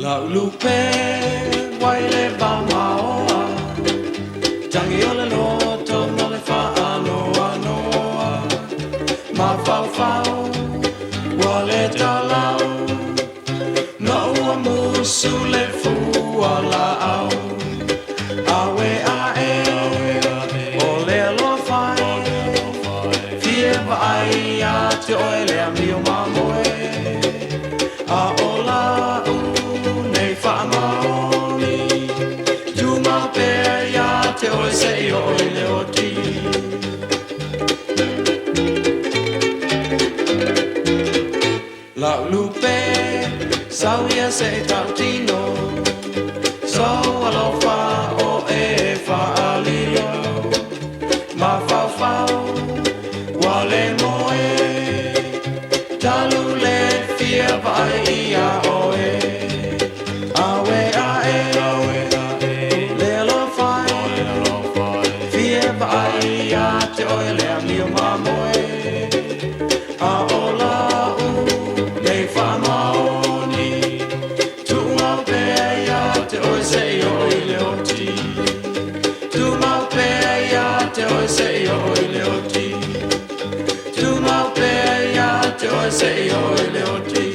La lupe wai le va maoa Tangi o le loto no le wha anoa noa Ma fau fau wa le talau No ua musu le fua la au Awe a e o le alo fai Fie wa ai a te oe le amio mamoe A o la u nei wha maoni Tu ma pea ia te oe se i oe le o ti La lupe sau ia se tau tino So alofa o e wha alio Ma fau fau wa le moe Talu le fia vai ia oe Awe a e Le alo fai Fia vai ia te oe le amio mamoe A o la u Nei wha maoni Tu mau pea ia te oe se i oe le o ti Tu mau pea ia te oe se i oe le o ti Tu mau pea ia te oe se i oe le o ti